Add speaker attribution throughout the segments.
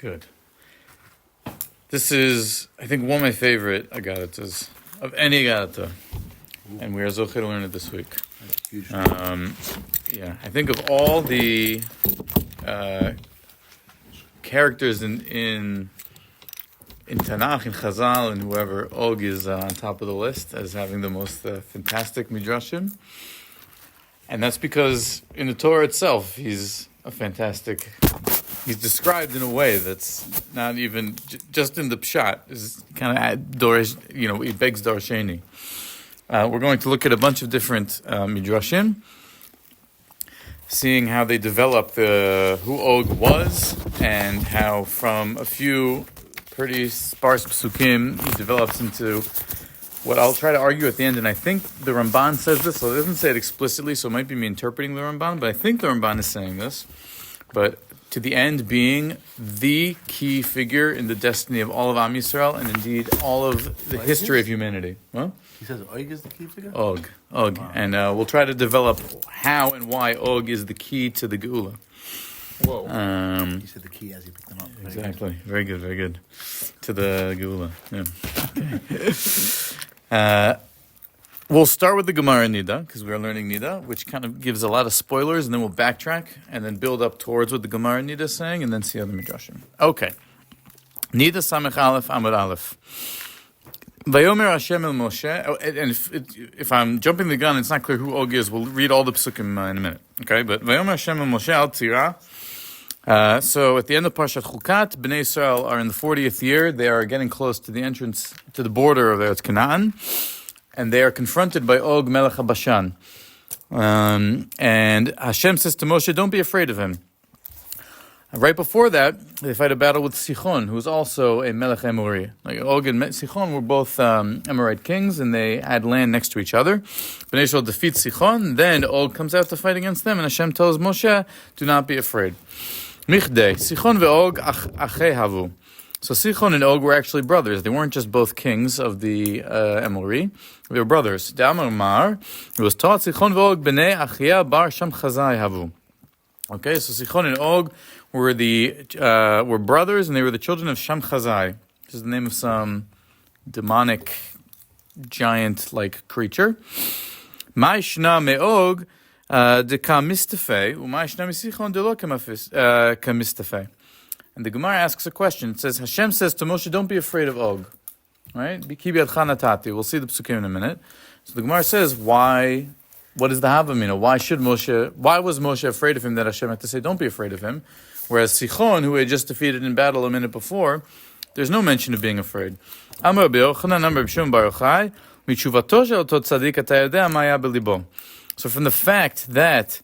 Speaker 1: Good. This is, I think, one of my favorite agaritas of any agarita, and we are zocher to learn it this week. Yeah, I think of all the characters in Tanakh, in Chazal, and whoever, Og is on top of the list as having the most fantastic midrashim. And that's because in the Torah itself, he's described in a way that's not even, just in the pshat, is kind of, he begs darsheni. We're going to look at a bunch of different midrashim, seeing how they develop who Og was, and how from a few pretty sparse psukim, he develops into what I'll try to argue at the end. And I think the Ramban says this, so it doesn't say it explicitly, so it might be me interpreting the Ramban, but I think the Ramban is saying this. But to the end being the key figure in the destiny of all of Am Yisrael, and indeed all of the history of humanity. Huh?
Speaker 2: He says Og is the key figure?
Speaker 1: Og. Wow. And we'll try to develop how and why Og is the key to the Geula.
Speaker 2: Whoa. You said the key as you picked them up.
Speaker 1: Exactly. Very good. To the Geula. Yeah. We'll start with the Gemara Niddah, because we're learning Niddah, which kind of gives a lot of spoilers, and then we'll backtrack, and then build up towards what the Gemara Niddah is saying, and then see other midrashim. Okay. Niddah Samech Aleph Amud Aleph. Vayomer Hashem el Moshe, and if I'm jumping the gun, it's not clear who Og is. We'll read all the psukim in a minute. Okay, but Vayomer Hashem el Moshe al Tzira. So at the end of Parshat Chukat, Bnei Israel are in the 40th year. They are getting close to the entrance, to the border of Eretz Canaan. And they are confronted by Og Melech HaBashan. And Hashem says to Moshe, don't be afraid of him. Right before that, they fight a battle with Sichon, who is also a Melech Emori. Like Og and Sichon were both Amorite kings, and they had land next to each other. Bnei Israel defeats Sichon, then Og comes out to fight against them, and Hashem tells Moshe, do not be afraid. Michdei, Sichon ve'Og achei havu. So Sichon and Og were actually brothers. They weren't just both kings of the Emori. They were brothers. D'Amar Mar, it was taught Sichon ve'Og b'nei Achia bar Shamchazai havu. Okay, so Sichon and Og were brothers, and they were the children of Shamchazai, which is the name of some demonic giant-like creature. Ma'ishna me'Og deka mistefe, u'ma'ishna miSichon de lo kamistefe. And the Gemara asks a question. It says, Hashem says to Moshe, don't be afraid of Og. Right? Biki bi'adcha natati. We'll see the psukim in a minute. So the Gemara says, why? What is the Havamina? Why was Moshe afraid of him that Hashem had to say, don't be afraid of him? Whereas Sichon, who had just defeated in battle a minute before, there's no mention of being afraid. Amar b'Yochanan, Amar b'Shimon bar Yochai, mi'tshuvato shel oto tzadik ata yodea ma haya b'libo. So from the fact that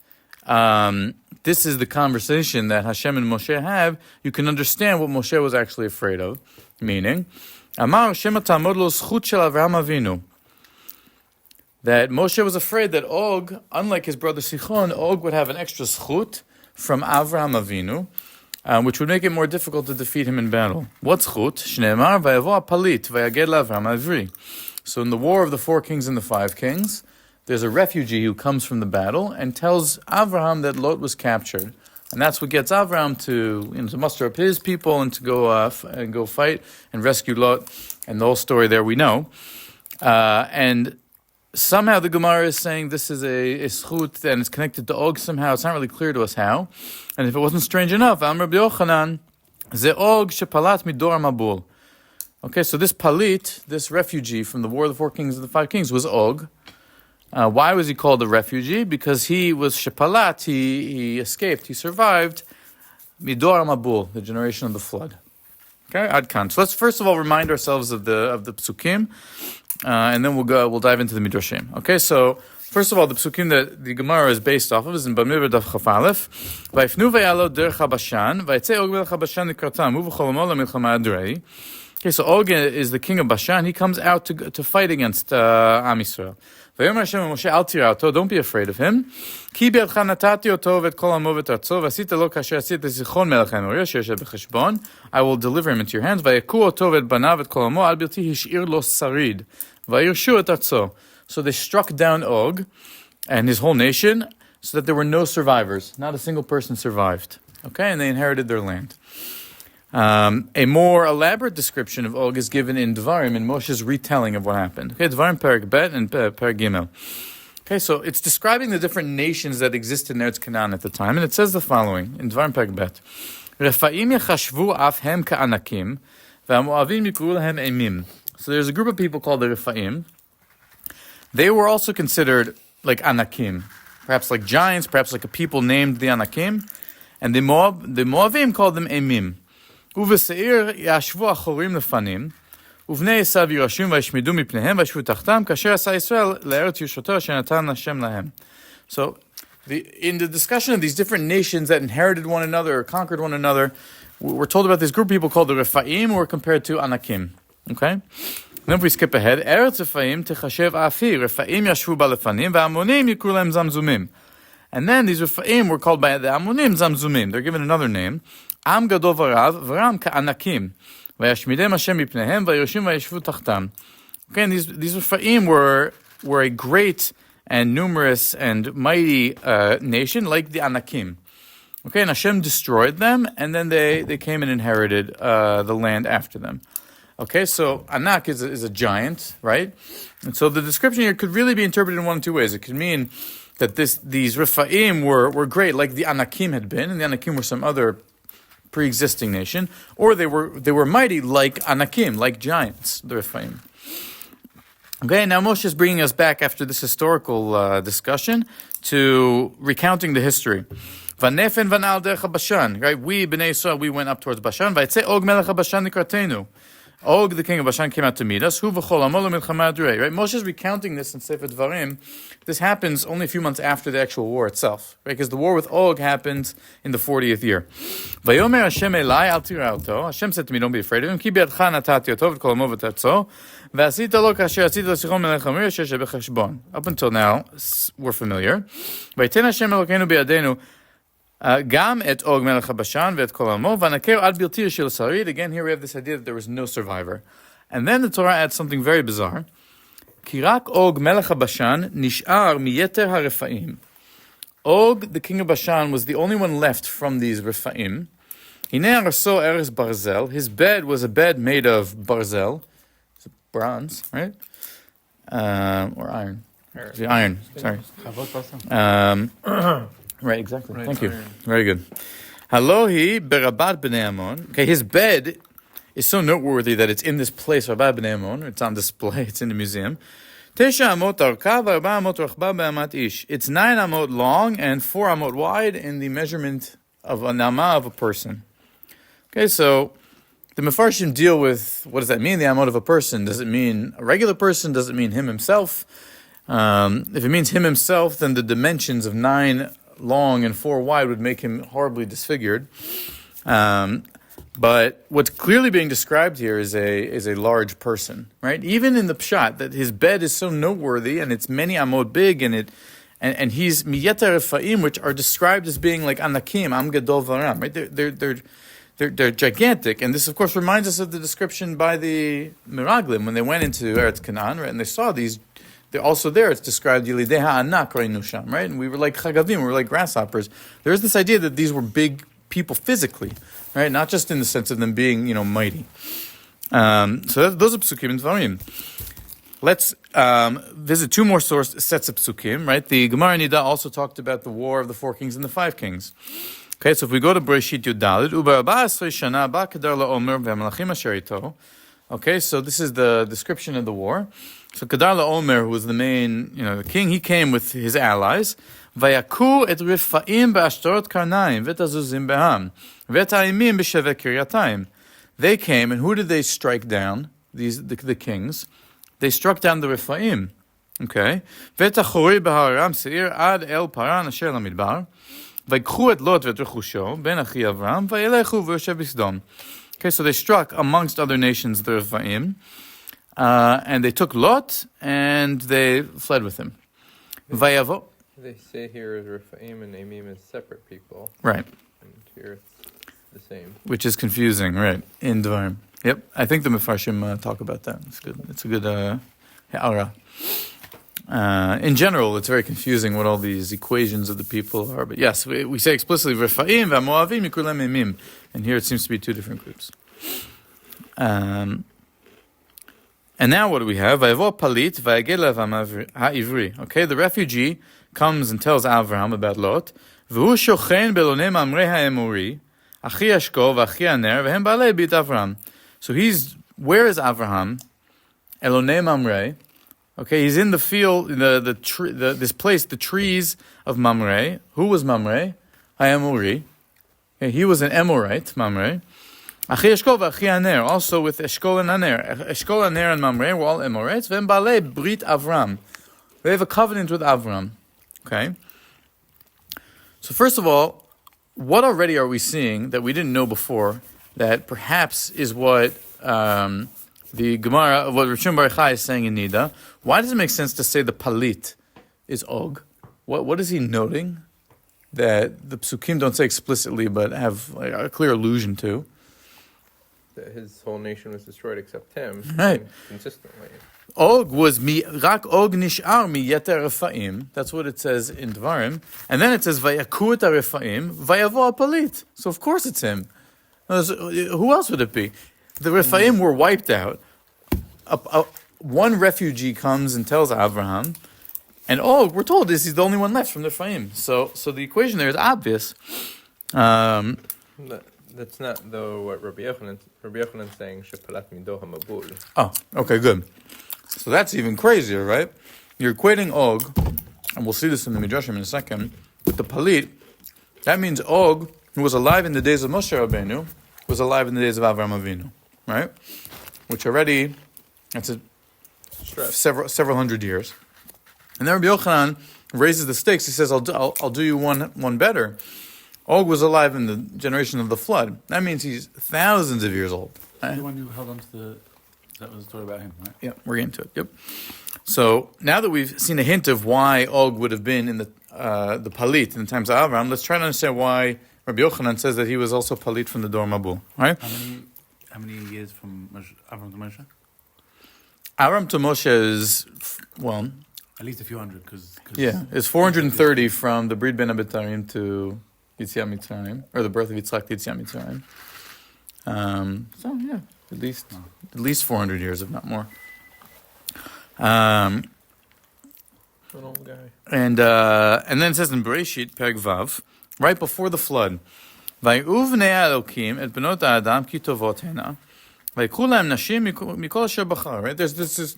Speaker 1: this is the conversation that Hashem and Moshe have, you can understand what Moshe was actually afraid of. Meaning, Amar Shema ta'amod lo zchut shel Avraham Avinu. That Moshe was afraid that Og, unlike his brother Sichon, Og would have an extra zchut from Avraham Avinu, which would make it more difficult to defeat him in battle. What zchut? Shneimar vayavo palit vayaged laAvraham Avri. So in the war of the 4 kings and the 5 kings, there's a refugee who comes from the battle and tells Avraham that Lot was captured. And that's what gets Avraham to muster up his people and to go fight and rescue Lot. And the whole story there we know. And somehow the Gemara is saying this is a zchut and it's connected to Og somehow. It's not really clear to us how. And if it wasn't strange enough, Amar b'Yochanan, ze Og shepalat midor המבול. Okay, so this palit, this refugee from the war of the 4 kings and the 5 kings was Og. Why was he called a refugee? Because he was shepalat, he escaped, he survived midor המבול, the generation of the flood. Okay, Adkan. So let's first of all remind ourselves of the psukim, and then we'll dive into the midrashim. Okay, so first of all, the psukim that the Gemara is based off of is in Bamidbar Daf Chaf Aleph. Vayifnu vayalo derech HaBashan, vayetze Og melech HaBashan nikratam, uv'cholamo lamilchama adrei. Okay, so Og is the king of Bashan. He comes out to fight against Am Yisrael. Vayomer Hashem Moshe al tirato, don't be afraid of him. Ki bi'adcha natati oto v'et kol amo v'tartzo, v'asita lo kasher asita Sichon melech Emori asher yoshev b'cheshbon. I will deliver him into your hands. Vayaku oto v'et banav v'et kol amo al bilti hish'ir lo sarid. Vayirshu et artzo. So they struck down Og and his whole nation so that there were no survivors. Not a single person survived. Okay, and they inherited their land. A more elaborate description of Og is given in Devarim, in Moshe's retelling of what happened. Okay, Devarim Perek Bet and Perek Gimel. Okay, so it's describing the different nations that existed in Eretz Canaan at the time, and it says the following in Devarim Perek Bet: Refaim yachashvu af hem ka'anakim, v'hamoavim yikru lahem emim. So there's a group of people called the Refaim. They were also considered like Anakim, perhaps like giants, perhaps like a people named the Anakim, and the Moavim called them Emim. Uveseir yashvu achorim lefanim. ובני עשיו ירשים וישמידו מפניהם וישבו תחתם כאשר עשה ישראל לארץ ירשתו אשר נתן השם להם. So, in the discussion of these different nations that inherited one another or conquered one another, we're told about this group of people called the Refaim, who are compared to Anakim. Okay? Then if we skip ahead, Eretz Refaim techashev afi, Refaim yashvu בה לפנים, והעמונים יקראו להם זמזומים. And then these Refaim were called by the Ammonim Zamzumim. They're given another name. Am gadol v'rav, v'ram ka'anakim. V'yashmidem Hashem mipnehem, v'yirshim v'yeshvu tachtam. Okay, and these Refaim were a great and numerous and mighty nation, like the Anakim. Okay, and Hashem destroyed them, and then they came and inherited the land after them. Okay, so Anak is a giant, right? And so the description here could really be interpreted in one of two ways. It could mean that these Refaim were great, like the Anakim had been, and the Anakim were some other pre-existing nation, or they were mighty like Anakim, like giants, the Refaim. Okay, now Moshe is bringing us back after this historical discussion to recounting the history. Vanefen vanal derech Bashan, right? We, Bnei Yisrael, we went up towards Bashan. Vayetze Og melech Bashan nikratenu. Og, the king of Bashan, came out to meet us. Hu v'chol amo lemilchama adurei. Right? Moshe is recounting this in Sefer Dvarim. This happens only a few months after the actual war itself, right? Because the war with Og happened in the 40th year. Vayomer Hashem elai al tirauto. Hashem said to me, don't be afraid of him. Ki biadcha natati oto v'kol amo v'tatzo. V'asita lo kasher asita l'sichon melech amir asher shebecheshbon. Up until now, we're familiar. Vayten Hashem Elokeinu biadenu. Gam et Og melech Bashan ve'et kol amo v'anaker ad biltir shel sarid. Again, here we have this idea that there was no survivor. And then the Torah adds something very bizarre. Ki rak Og melech Bashan nish'ar miyeter ha'refaim. Og, the king of Bashan, was the only one left from these Refaim. Hinei arso eres barzel. His bed was a bed made of barzel, bronze, right? Or iron. Iron, sorry. Right, exactly. Right, thank you. Iron. Very good. Halohi berabat b'nei Ammon. Okay, his bed is so noteworthy that it's in this place, Rabat b'nei Ammon. It's on display. It's in the museum. Tesha amot arka v'arba amot rachba be'amat ish. It's 9 amot long and 4 amot wide in the measurement of a nama of a person. Okay, so the Mefarshim deal with, what does that mean, the amot of a person? Does it mean a regular person? Does it mean him himself? If it means him himself, then the dimensions of 9 long and 4 wide would make him horribly disfigured. But what's clearly being described here is a large person, right? Even in the pshat, that his bed is so noteworthy and it's many amot big, and he's miyeter refaim, which are described as being like anakim, am gadol varam, right? They're gigantic, and this of course reminds us of the description by the Miraglim when they went into Eretz Canaan, right? And they saw these. They're also there. It's described Yilidei ha'anak reinu sham, right? And we were like chagavim, we were like grasshoppers. There is this idea that these were big people physically, right? Not just in the sense of them being, mighty. So those are psukim and dvarim. Let's visit 2 more sets of psukim, right? The Gemara Niddah also talked about the war of the 4 kings and the 5 kings. Okay, so if we go to Bereshit Yud Uber Abba Shana Ba Kedar LaOmer VeHamalachim Asher Ito. Okay, so this is the description of the war. So Kedar LaOmer, who was the main, the king, he came with his allies. Vayaku et Refaim be'ashtarot Karnaim ve'tazuzim beham ve'ta'imim b'sheve Kiryatayim. They came, and who did they strike down? The kings. They struck down the Refaim. Okay. Ve'tachori b'ha'aram seir ad el paran asher lamidbar. Vayikchu et Lot ve'et rechusho ben achi Avram vayelechu v'yoshev b'Sdom. Okay, so they struck amongst other nations the Refaim, and they took Lot and they fled with him. Vayavo.
Speaker 3: They say here is Refaim and Amim as separate people.
Speaker 1: Right.
Speaker 3: And here it's the same.
Speaker 1: Which is confusing, right? In Dvarim. Yep, I think the Mefarshim talk about that. It's good. It's a good ha'ara. In general, it's very confusing what all these equations of the people are. But yes, we say explicitly, Refaim v'Moavim mikulem emim. And here it seems to be two different groups. And now what do we have? Vayavo palit vayagel ha'ivri. Okay, the refugee comes and tells Avraham about Lot. V'hu shochen belonei mamrei ha'emori, achi Eshkol v'achi Aner, v'hem baalei bit Avraham. So where is Avraham? Elonei mamrei. Okay, he's in the field, this place, the trees of Mamre. Who was Mamre? Ha'emori. Okay, he was an Amorite, Mamre. Achi Eshkol v'achi Aner, also with Eshkol and Aner. Eshkol, Aner, and Mamre were all Amorites. V'hem baalei brit Avram. They have a covenant with Avram. Okay. So first of all, what already are we seeing that we didn't know before, that perhaps is what the Gemara, what Rishon Bar Yochai is saying in Niddah? Why does it make sense to say the palit is Og? What is he noting that the psukim don't say explicitly, but have a clear allusion to?
Speaker 3: That his whole nation was destroyed except him.
Speaker 1: Right.
Speaker 3: Consistently.
Speaker 1: Og was rak Og nishar mi yeter refaim. That's what it says in Dvarim. And then it says vayaku et refaim vayavo palit. So of course it's him. Who else would it be? The refaim were wiped out. One refugee comes and tells Avraham, and we're told he's the only one left from the refaim. So the equation there is obvious.
Speaker 3: That's not though what Rabbi Yochanan saying Sheplat Midor Hamabul.
Speaker 1: Oh, okay, good. So that's even crazier, right? You're equating Og, and we'll see this in the Midrashim in a second, with the Palit. That means Og, who was alive in the days of Moshe Rabbeinu, was alive in the days of Avraham Avinu, right? Which already, that's several hundred years. And then Rabbi Yochanan raises the stakes. He says, I'll do you one better. Og was alive in the generation of the flood. That means he's thousands of years old. Right?
Speaker 2: The one who held on to that was a story about him, right?
Speaker 1: Yeah, we're getting to it. Yep. So now that we've seen a hint of why Og would have been in the Palit in the times of Avraham, let's try to understand why Rabbi Yochanan says that he was also Palit from the Dor Mabul. Right?
Speaker 2: How many years from Avram to Moshe?
Speaker 1: Avram to Moshe is, well,
Speaker 2: at least a few hundred, because
Speaker 1: it's 430 from the Brit Ben Abitarim to Yitziat Mitzrayim, or the birth of Yitzchak to Yitziat Mitzrayim. So yeah, at least 400 years, if not more.
Speaker 3: An old guy.
Speaker 1: And then it says in Bereshit Perek Vav, right before the flood, Vayuv Bnei Elokim et Benot Adam ki tovot hena, Vayikru lahem nashim mikol asher bachar. Right, there's this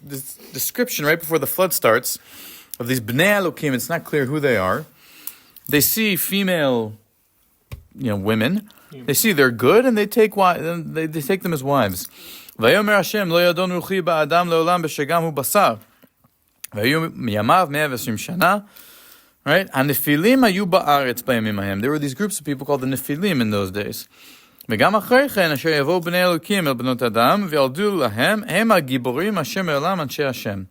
Speaker 1: description right before the flood starts of these Bnei Elokim. It's not clear who they are. They see female, women. They see they're good, and they take they take them as wives. Vayomer Hashem lo yadon ruchi ba'adam leolam b'shegam hu basar. Vayu miyamav 120 shana. Right? Hanephilim hayu ba'aretz b'yamim hahem. There were these groups of people called the Nephilim in those days. V'gam achrei chen asher yavo b'nei Elokim el b'not Adam v'yaldu lahem hem hagiborim Hashem elam anshe Hashem.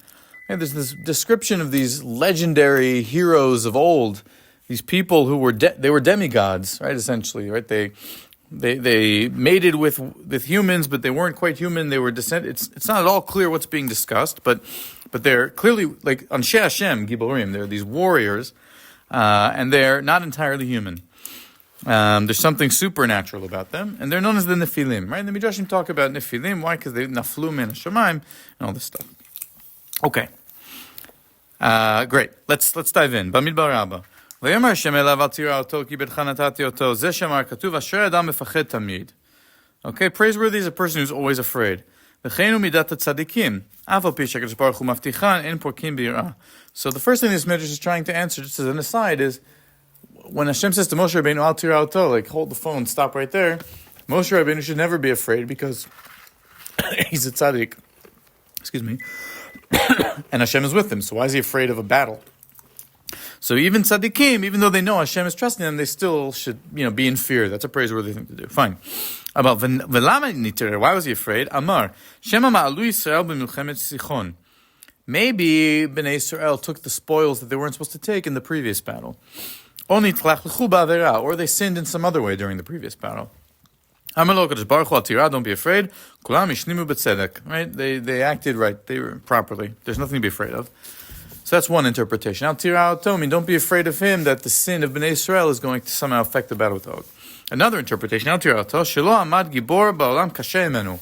Speaker 1: There's this description of these legendary heroes of old. These people who were they were demigods, right? Essentially, right? They mated with humans, but they weren't quite human. They were It's not at all clear what's being discussed, but they're clearly like Anshe Hashem Giborim. They're these warriors, and they're not entirely human. There's something supernatural about them, and they're known as the Nephilim, right? And the Midrashim talk about Nephilim. Why? Because they naflu min hashamayim and all this stuff. Okay, great. Let's dive in. Bamidbar Rabbah. ויאמר השם אליו אל תירא אותו כי בידך נתתי אותו זה שאמר כתוב אשר אדם מפחד תמיד. Okay, praiseworthy is a person who's always afraid. וכן הוא מידת הצדיקים אף על פי שהקדוש ברוך הוא מבטיחן אין פורקים ביראה. So the first thing this Midrash is trying to answer, just as an aside, is when Hashem says to Moshe Rabbeinu al tira oto, like hold the phone, stop right there, Moshe Rabbeinu should never be afraid because he's a tzaddik. Excuse me. And Hashem is with him, so why is he afraid of a battle? So even tzaddikim, even though they know Hashem is trusting them, they still should, be in fear. That's a praiseworthy thing to do. Fine. About v'lama niter, why was he afraid? Amar, Shema ma'alu Yisrael b'milchemet Sichon. Maybe Bnei Yisrael took the spoils that they weren't supposed to take in the previous battle. Or they sinned in some other way during the previous battle. Amar lo kadosh baruch hu al tira, don't be afraid. Kulam yishnimu b'tzedek. Right? They acted right. They were properly. There's nothing to be afraid of. So that's one interpretation. Al tira'o tomi, don't be afraid of him, that the sin of Bnei Israel is going to somehow affect the battle with Og. Another interpretation, Al tira'o to, shelo amad gibor ba'olam kashe imenu.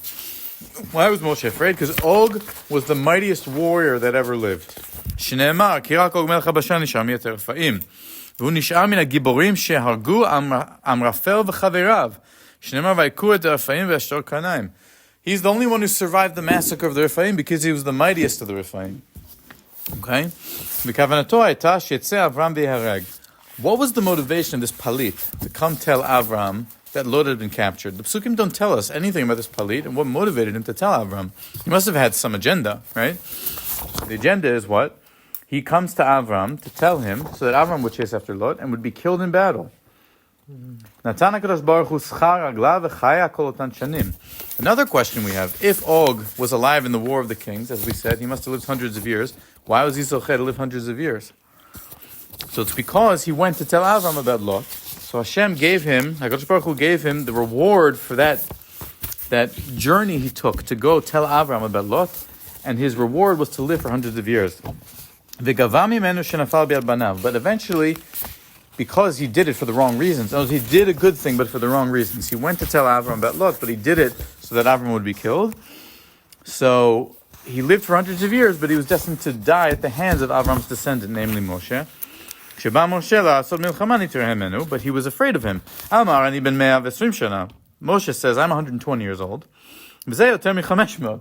Speaker 1: Why was Moshe afraid? Because Og was the mightiest warrior that ever lived. Shneemar, ki rak Og melech habashan nishar miyeter Refaim. V'hu nishar min hagiborim shehargu Amrafel v'chaverav. Shneemar v'ayku et Refaim v'ashtor kanaim. He's the only one who survived the massacre of the Refaim because he was the mightiest of the Refaim. Okay? What was the motivation of this Palit to come tell Avram that Lot had been captured? The Psukim don't tell us anything about this Palit and what motivated him to tell Avram. He must have had some agenda, right? The agenda is what? He comes to Avram to tell him so that Avram would chase after Lot and would be killed in battle. Another question we have, if Og was alive in the War of the Kings, as we said, he must have lived hundreds of years. Why was he so to live hundreds of years? So it's because he went to tell Avram about Lot. So Hashem gave him, HaKadosh Baruch Hu gave him the reward for that journey he took to go tell Avram about Lot, and his reward was to live for hundreds of years. But eventually, because he did it for the wrong reasons. He did a good thing, but for the wrong reasons. He went to tell Avram about Lot, but he did it so that Avram would be killed. So he lived for hundreds of years, but he was destined to die at the hands of Avram's descendant, namely Moshe. But he was afraid of him. Moshe says, I'm 120 years old.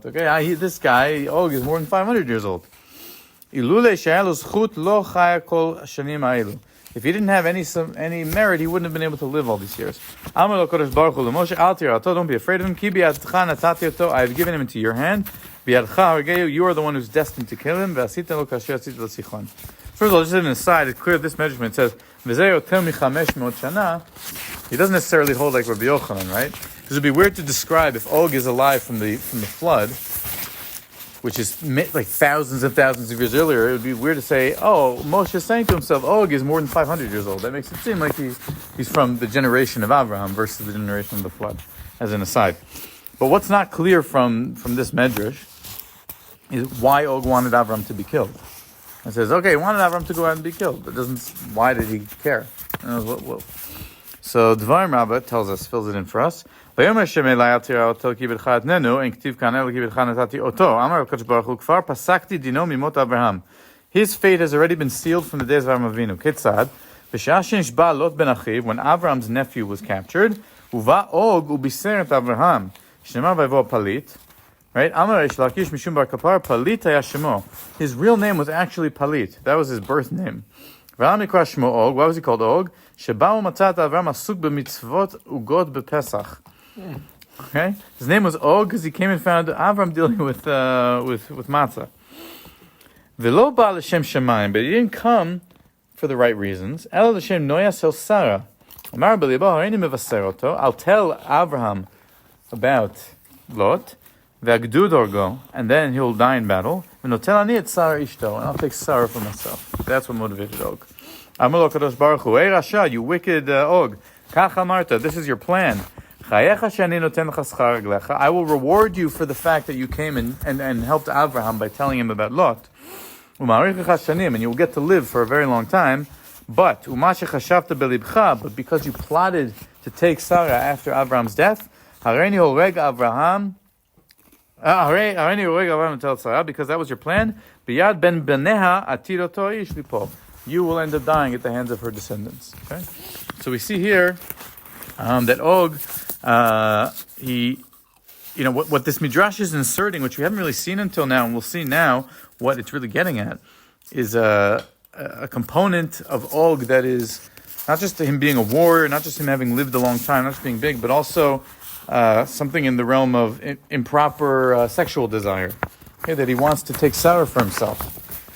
Speaker 1: Okay, this guy, Og, is more than 500 years old. If he didn't have any merit, he wouldn't have been able to live all these years. Don't be afraid of him. I have given him into your hand. You are the one who's destined to kill him. First of all, just as an aside, it's clear this measurement says, he doesn't necessarily hold like Rabbi Yochanan, right? Because it would be weird to describe if Og is alive from the flood, which is like thousands and thousands of years earlier. It would be weird to say, Moshe is saying to himself, Og is more than 500 years old. That makes it seem like he's from the generation of Abraham versus the generation of the flood, as an aside. But what's not clear from this medrash is why Og wanted Avram to be killed. It says, okay, he wanted Avram to go out and be killed, but why did he care? So Dvarim Rabbah tells us, fills it in for us. His fate has already been sealed from the days of Avraham Avinu. Ketzad, when Avram's nephew was captured, uva Og ubiseret Avraham, shnema vayvo palit. Right? His real name was actually Palit. That was his birth name. Why was he called Og? Okay? His name was Og because he came and found Avram dealing with matzah. But he didn't come for the right reasons. I'll tell Avraham about Lot, and then he'll die in battle. And I'll take Sarah for myself. That's what motivated Og. You wicked Og. This is your plan. I will reward you for the fact that you came and helped Avraham by telling him about Lot. And you will get to live for a very long time. But because you plotted to take Sarah after Avram's death, because that was your plan, you will end up dying at the hands of her descendants. Okay? So we see here that Og, what this midrash is inserting, which we haven't really seen until now, and we'll see now what it's really getting at, is a component of Og that is not just him being a warrior, not just him having lived a long time, not just being big, but also something in the realm of improper sexual desire, that he wants to take Sarah for himself.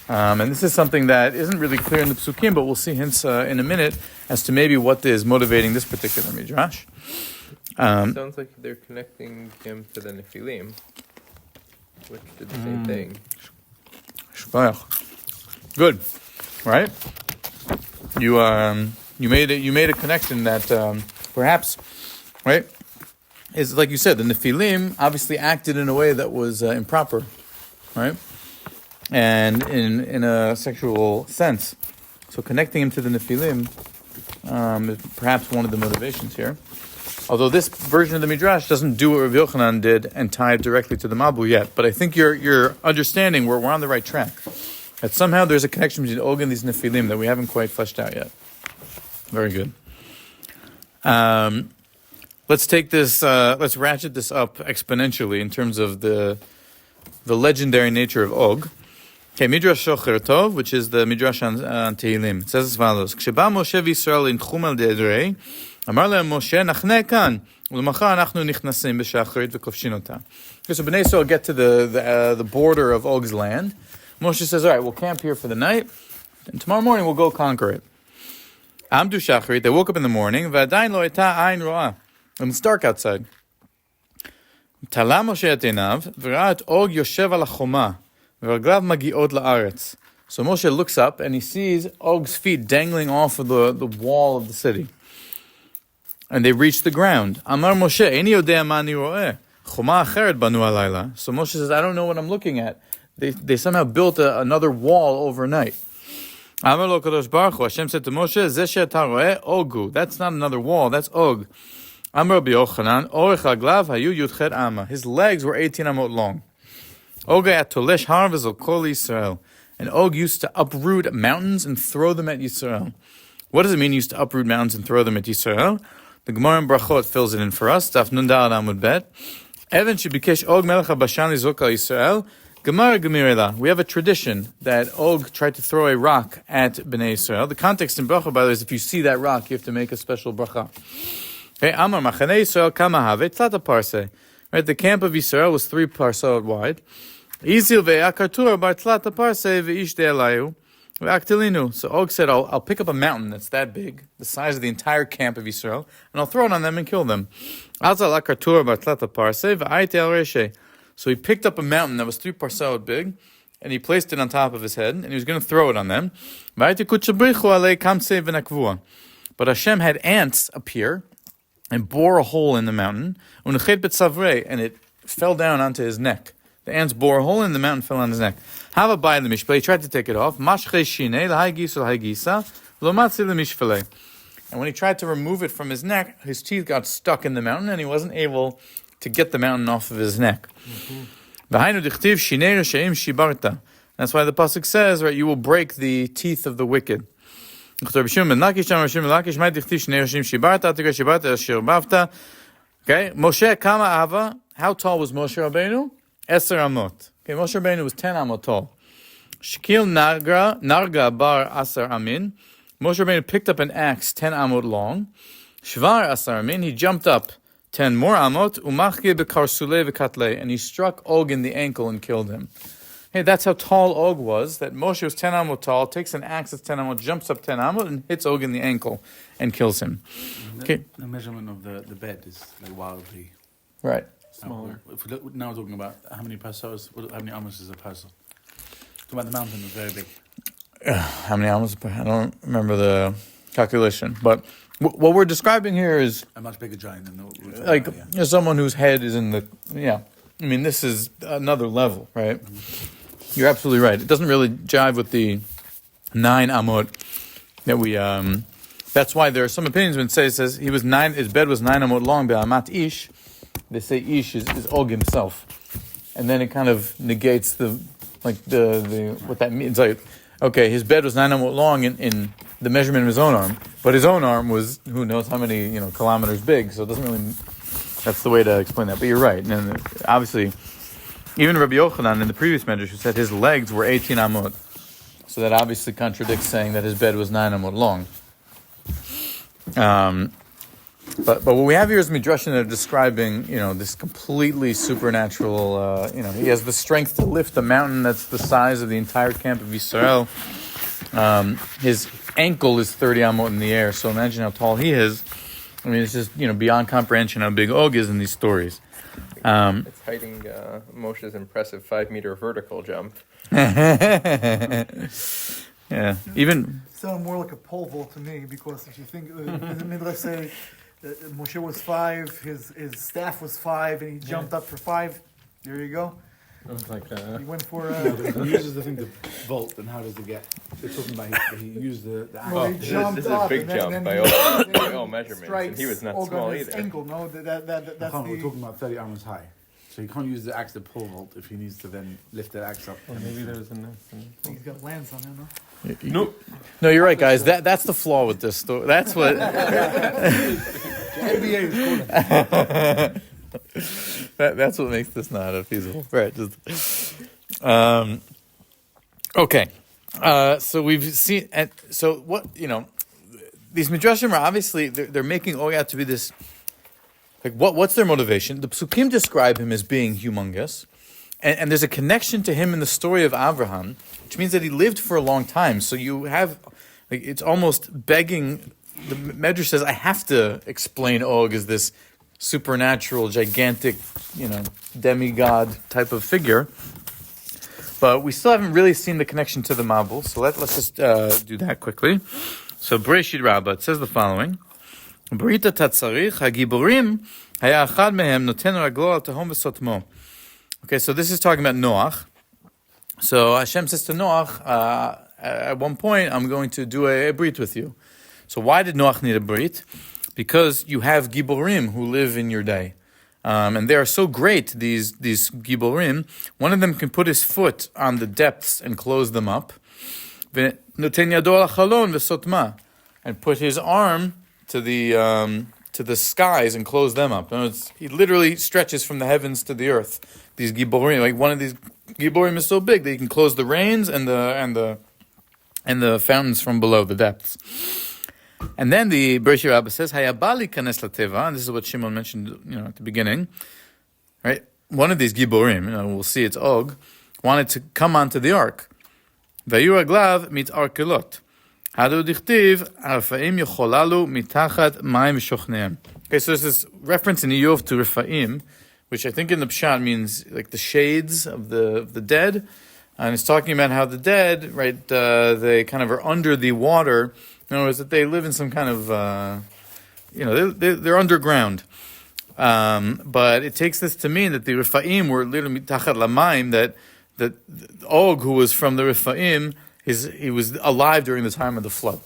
Speaker 1: And this is something that isn't really clear in the Psukim, but we'll see hints in a minute as to maybe what is motivating this particular midrash.
Speaker 3: Sounds like they're connecting him to the Nephilim, which did the same thing.
Speaker 1: Good, right? You made a connection that perhaps, right? Is like you said, the Nephilim obviously acted in a way that was improper, right? and in a sexual sense. So connecting him to the Nephilim is perhaps one of the motivations here. Although this version of the Midrash doesn't do what Rabbi Yochanan did and tie it directly to the Mabul yet. But I think you're understanding we're on the right track. That somehow there's a connection between Og and these Nephilim that we haven't quite fleshed out yet. Very good. Let's take this, let's ratchet this up exponentially in terms of the legendary nature of Og. Okay, Midrash Shocher Tov, which is the Midrash on Tehillim. It says as follows: Ksheba Moshe v'Yisrael inchum al de'edrei, amar lehem Moshe, nachne kan, u'lemachar anachnu nichnasim b'shachrit v'kofshin ota. Okay, so Bnei Yisrael get to the border of Og's land. Moshe says, all right, we'll camp here for the night, and tomorrow morning we'll go conquer it. Amdu shachrit, they woke up in the morning, v'adayin lo eta ayin ro'ah, and it's dark outside. Tala Moshe et einav, v'ra et Og yoshev al hachoma, v'raglav magiot la'aretz. So Moshe looks up and he sees Og's feet dangling off of the wall of the city. And they reach the ground. Amar Moshe, eini yodea ma ani ro'eh, choma acheret banu alayla. So Moshe says, I don't know what I'm looking at. They somehow built another wall overnight. Amar lo kadosh baruch hu, Hashem said to Moshe, zeh she'ata ro'eh ogu. That's not another wall, that's Og. Amar Rabbi Yochanan, orech raglav hayu yudchet amma. His legs were 18 amot long. Og at tolesh har v'zol kol Yisrael. And Og used to uproot mountains and throw them at Yisrael. What does it mean he used to uproot mountains and throw them at Yisrael? The Gemara in Brachot fills it in for us. Daf Nun Daled Amud Bet. Evan shebikesh Og melech haBashan lizrok al Yisrael. Gemara Gemirela. We have a tradition that Og tried to throw a rock at Bnei Yisrael. The context in Bracha, by the way, is if you see that rock, you have to make a special bracha. Okay, Amar Machanei Yisrael kama have tlata parseh. Right, the camp of Yisrael was 3 parsot wide. Izil ve'akartur bar tlata parseh ve'ish de'alayu ve'aktilinu. So Og said, I'll pick up a mountain that's that big, the size of the entire camp of Yisrael, and I'll throw it on them and kill them. Azal akartur bar tlata parseh ve'ayte al reshe. So he picked up a mountain that was 3 parsot big, and he placed it on top of his head, and he was going to throw it on them. But Hashem had ants appear and bore a hole in the mountain, and it fell down onto his neck. The ants bore a hole in the mountain, fell on his neck. He tried to take it off. And when he tried to remove it from his neck, his teeth got stuck in the mountain, and he wasn't able to get the mountain off of his neck. That's why the pasuk says, right, you will break the teeth of the wicked. Okay, Moshe kama ava. How tall was Moshe Rabbeinu? 10 amot. Okay, Moshe Rabbeinu was 10 amot tall. Shkil narga bar asar amin. Moshe Rabbeinu picked up an axe 10 amot long. Shvar asar amin. He jumped up 10 more amot, umachge bekarsule v'katle, and he struck Og in the ankle and killed him. Hey, that's how tall Og was, that Moshe was 10 amot tall, takes an axe that's 10 amot, jumps up 10 amot, and hits Og in the ankle and kills him. Okay.
Speaker 2: The measurement of the bed is like wildly
Speaker 1: right.
Speaker 2: smaller. If we look, now we're talking about how many pasos, how many amos is a paso? Talking about the mountain is very big.
Speaker 1: How many amos? I don't remember the calculation, but what we're describing here is
Speaker 2: a much bigger giant than
Speaker 1: someone whose head is in the, I mean, this is another level, right? Mm-hmm. You're absolutely right. It doesn't really jive with the 9 amot that we, that's why there are some opinions when it says his bed was 9 amot long, be'amat ish. They say ish is Og himself. And then it kind of negates what that means. Like, okay, his bed was 9 amot long in the measurement of his own arm, but his own arm was who knows how many kilometers big. So it doesn't really. That's the way to explain that. But you're right, and obviously, even Rabbi Yochanan in the previous medrash said his legs were 18 amot. So that obviously contradicts saying that his bed was 9 amot long. But what we have here is midrashim that are describing this completely supernatural. He has the strength to lift a mountain that's the size of the entire camp of Yisrael. His ankle is 30 amot in the air, so imagine how tall he is. I mean, it's just beyond comprehension how big Og is in these stories.
Speaker 3: It's hiding Moshe's impressive 5-meter vertical jump.
Speaker 1: Yeah, even
Speaker 4: sound more like a pole vault to me, because if you think, let's say Moshe was 5, his staff was 5, and he jumped up for 5. There you go.
Speaker 3: It was like
Speaker 4: He went for
Speaker 2: He uses the thing to vault, and how does he get? They're talking about he used the
Speaker 4: well,
Speaker 2: axe.
Speaker 4: he
Speaker 3: this
Speaker 4: jumped
Speaker 3: is a
Speaker 4: up
Speaker 3: big
Speaker 4: and then,
Speaker 3: jump
Speaker 4: then
Speaker 3: by
Speaker 4: he-
Speaker 3: all-
Speaker 4: then
Speaker 3: by
Speaker 4: he
Speaker 3: all measurements, and
Speaker 4: strikes
Speaker 3: he was not
Speaker 4: Og on
Speaker 3: small
Speaker 4: his
Speaker 3: either.
Speaker 4: Ankle, no, that's
Speaker 2: We're
Speaker 4: the.
Speaker 2: talking about 30 arms high. So he can't use the axe to pull vault if he needs to then lift that axe up.
Speaker 3: Well, maybe there was enough.
Speaker 4: He's got lance on him, no?
Speaker 3: Nope.
Speaker 1: No, you're right, guys. That's the flaw with this story. That's what.
Speaker 2: NBA is calling.
Speaker 1: That's what makes this not feasible. Right. Okay. So we've seen. And so what, these Midrashim are obviously, they're making Og out to be this. Like, what's their motivation? The Psukim describe him as being humongous. And there's a connection to him in the story of Abraham, which means that he lived for a long time. So you have, it's almost begging. The Medrash says, I have to explain Og as this supernatural, gigantic, demigod type of figure. But we still haven't really seen the connection to the Mabul. So let's just do that quickly. So Bereshit Rabbah, it says the following. Brita tatzarich hagiborim haya achad mehem noten raglo al tahom v'sotmo. Okay, so this is talking about Noach. So Hashem says to Noach, at one point, I'm going to do a brit with you. So why did Noach need a brit? Because you have giborim who live in your day. And they are so great, these giborim. One of them can put his foot on the depths and close them up. And put his arm to the skies and close them up. In other words, he literally stretches from the heavens to the earth. These giborim, like one of these giborim is so big that he can close the rains and the fountains from below the depths. And then the Bereshit Rabbah says, "Hayabali kanes lateva," and this is what Shimon mentioned, at the beginning, right? One of these giborim, we'll see it's Og, wanted to come onto the ark. Vayu aglav mit arkelot. Hadu dichtiv arfaim yocholalu mitachat mayim v'shochneim. Okay, so there's this reference in Iyov to Rephaim, which I think in the Pshat means like the shades of the dead, and it's talking about how the dead, right? They kind of are under the water. In other words, that they live in some kind of, they're underground. But it takes this to mean that the Rephaim were literally mitachat lamayim, that Og, who was from the Rephaim, he was alive during the time of the flood,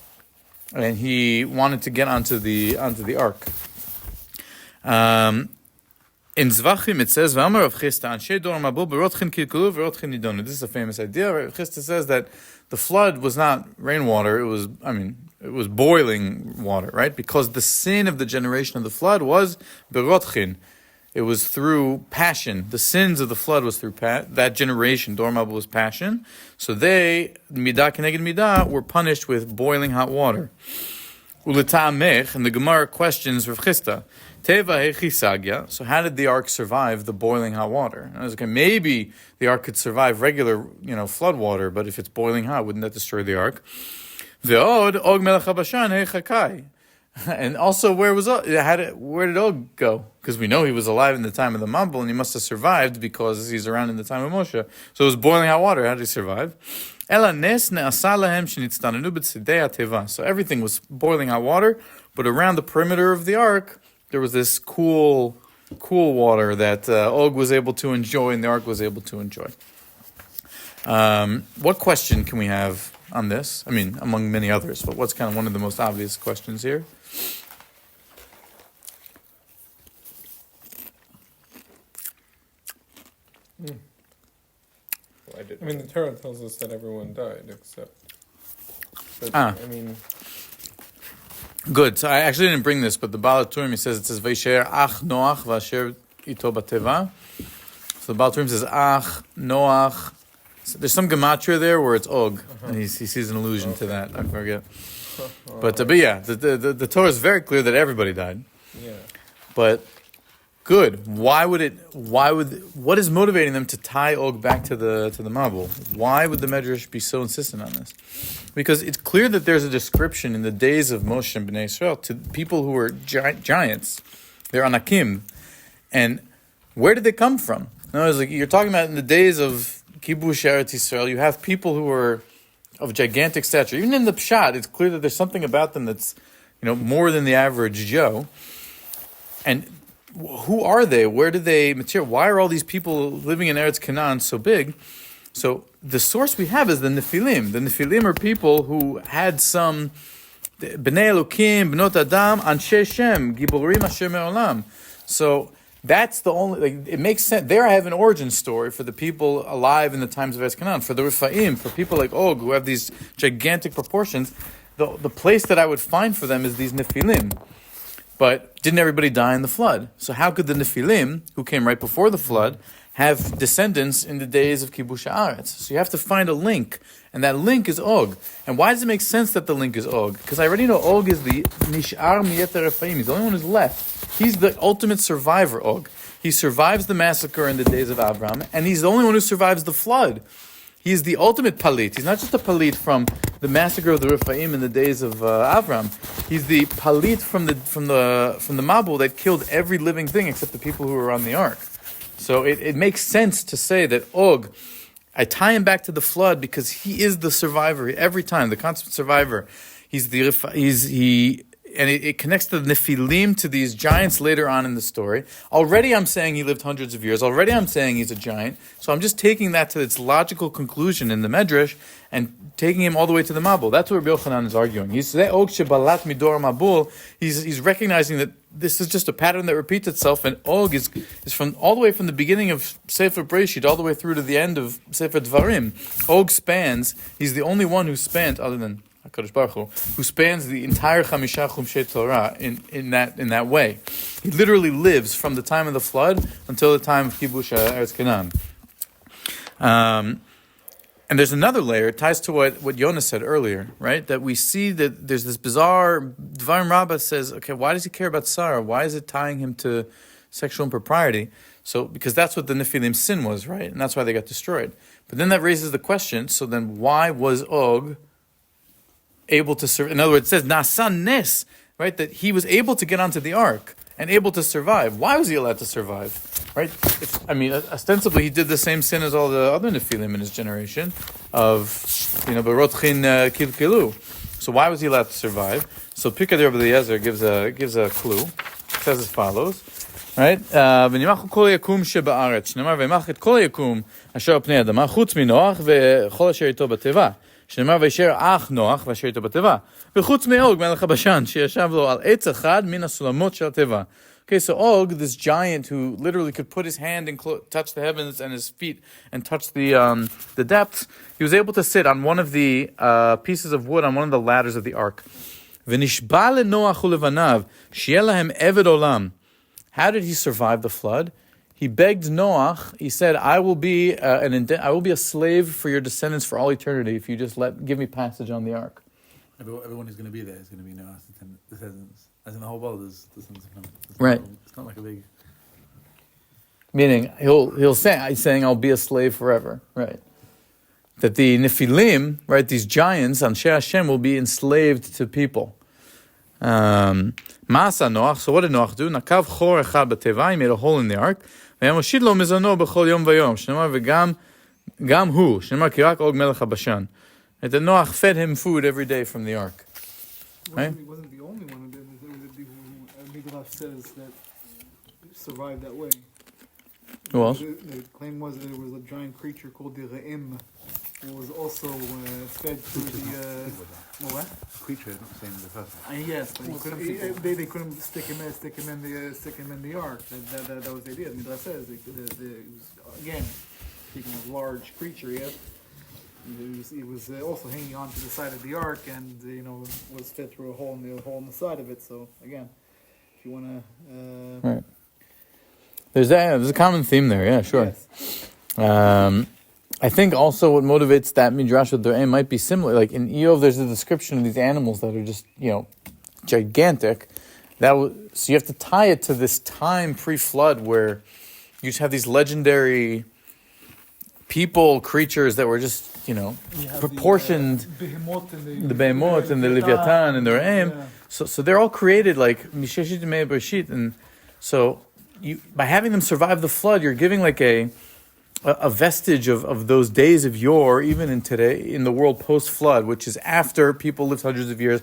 Speaker 1: and he wanted to get onto the ark. In Zvachim it says, "V'amar Rav Chisda anshe dor mabul berotchen kilkulu v'rotchen nidonu." This is a famous idea. Rav Chisda says that the flood was not rainwater; it was boiling water, right? Because the sin of the generation of the flood was berotchen. It was through passion. The sins of the flood was through that generation. Dor mabul was passion. So they, Niddah keneged Niddah, were punished with boiling hot water. Uleta'amech, and the Gemara questions Rav Chisda, Teva hechisagya. So how did the ark survive the boiling hot water? And I was like, maybe the ark could survive regular, flood water, but if it's boiling hot, wouldn't that destroy the ark? Ve'od Og melech habashan hechakai. And also, where did Og go? Because we know he was alive in the time of the Mabul, and he must have survived because he's around in the time of Moshe. So it was boiling hot water. How did he survive? So everything was boiling hot water, but around the perimeter of the ark, there was this cool water that Og was able to enjoy, and the ark was able to enjoy. What question can we have on this? I mean, among many others, but what's kind of one of the most obvious questions here?
Speaker 3: I mean, the Torah tells us that everyone died except.
Speaker 1: Good. So I actually didn't bring this, but the Baal HaTurim, he says, it says, Vayisher ach Noach v'asher ito bateva. So the Baal HaTurim says, ach, Noach. So there's some gematria there where it's Og, and he sees an allusion to that. I forget. But yeah, the Torah is very clear that everybody died.
Speaker 3: Yeah.
Speaker 1: But good. What is motivating them to tie Og back to the Mabul? Why would the Medrash be so insistent on this? Because it's clear that there's a description in the days of Moshe and Bnei Israel to people who were giants. They're Anakim. And where did they come from? No, it's like you're talking about in the days of Kibush Eretz Yisrael, you have people who are of gigantic stature. Even in the Pshat, it's clear that there's something about them that's, more than the average Joe. And who are they? Where do they material? Why are all these people living in Eretz Canaan so big? So the source we have is the Nephilim. The Nephilim are people who had some Bnei Elokim, Bnot Adam, Anshe Shem, Giborim Asher Me'olam. So that's the only, like, it makes sense. There I have an origin story for the people alive in the times of Eretz Canaan. For the Rephaim, for people like Og, who have these gigantic proportions, the place that I would find for them is these Nephilim. But didn't everybody die in the flood? So how could the Nephilim, who came right before the flood, have descendants in the days of Kibush Haaretz? So you have to find a link, and that link is Og. And why does it make sense that the link is Og? Because I already know Og is the Nish'ar Miyeter Rephaim. He's the only one who's left. He's the ultimate survivor, Og. He survives the massacre in the days of Abraham, and he's the only one who survives the flood. He's the ultimate palit. He's not just a palit from the massacre of the Rephaim in the days of Avram. He's the palit from the Mabul that killed every living thing except the people who were on the ark. So it makes sense to say that Og, I tie him back to the flood because he is the survivor every time, the constant survivor. And it connects the Nephilim to these giants later on in the story. Already I'm saying he lived hundreds of years. Already I'm saying he's a giant. So I'm just taking that to its logical conclusion in the Medrash and taking him all the way to the Mabul. That's what Rabbi Yochanan is arguing. He's Midor Mabul. He's recognizing that this is just a pattern that repeats itself, and Og is from all the way from the beginning of Sefer Breshit all the way through to the end of Sefer Dvarim. Og spans, he's the only one who spans, other than HaKadosh Baruch Hu, who spans the entire Chamisha Chumshei Torah in that way. He literally lives from the time of the flood until the time of Kibush Eretz Canaan. And there's another layer. It ties to what Jonas said earlier, right? That we see that there's this bizarre Dvarim Rabbah says, okay, why does he care about Sarah? Why is it tying him to sexual impropriety? So because that's what the Nephilim sin was, right? And that's why they got destroyed. But then that raises the question, so then why was Og able to survive? In other words, it says Nasan Nes, right? That he was able to get onto the ark and able to survive. Why was he allowed to survive? Right? Ostensibly he did the same sin as all the other Nephilim in his generation of, Berotchin Kilkilu. So why was he allowed to survive? So Pikadei Rabbi Eliezer gives a clue. It says as follows, right? ונמח כל יקום שבארץ, שנאמר וימח את כל יקום אשר על פני האדמה, חוץ מנוח וכל אשר איתו בתיבה. שנאמר וישאר אח נוח ואשר איתו בתיבה. וחוץ מאוג מלך הבשן, שישב לו על עץ אחד מן הסולמות של התיבה. Okay, so Og, this giant who literally could put his hand and touch the heavens and his feet and touch the depths, he was able to sit on one of the pieces of wood on one of the ladders of the ark. ונשבע לנוח ולבניו, שיהיה להם עבד עולם. How did he survive the flood? He begged Noach. He said, "I will be a slave for your descendants for all eternity if you just give me passage on the ark."
Speaker 2: Everyone who's going to be there is going to be Noah's descendants. As in the whole world is descendants of Noah.
Speaker 1: Right.
Speaker 2: It's not like a big.
Speaker 1: Meaning he's saying I'll be a slave forever. Right. That the Nephilim, right, these giants, Anshe Hashem, will be enslaved to people. Masa Noach. So what did Noach do? Nakav chor echad b'teva. He made a hole in the ark. V'yamoshid lo mizono b'chol yom v'yom. Shneimar v'gam hu. Shneimar ki rak Og melech habashan. And then Noach fed him food every day from the ark. Right?
Speaker 4: He wasn't the only one who did. There was a people who Niddah says that survived that way.
Speaker 1: Who else?
Speaker 4: The claim was that there was a giant creature called the Re'im, who was also fed through the. What?
Speaker 2: Creature is not the same as the person.
Speaker 4: Yes, but they couldn't stick him in the ark. That was the idea. Niddah says it was, again, speaking of large creature, yes. He was also hanging on to the side of the ark, and was fed through a hole in the side of it. So again, if you want to,
Speaker 1: right. There's a common theme there. Yeah, sure. Yes. I think also what motivates that midrash with the might be similar. Like in Eov, there's a description of these animals that are just gigantic. So you have to tie it to this time pre-flood where you just have these legendary people, creatures that were just proportioned. The behemoth and the Leviathan and the Re'im. Yeah. So they're all created like Misheshit Mei Bereshit, and so by having them survive the flood, you're giving like a vestige of those days of yore, even in today, in the world post-flood, which is after people lived hundreds of years.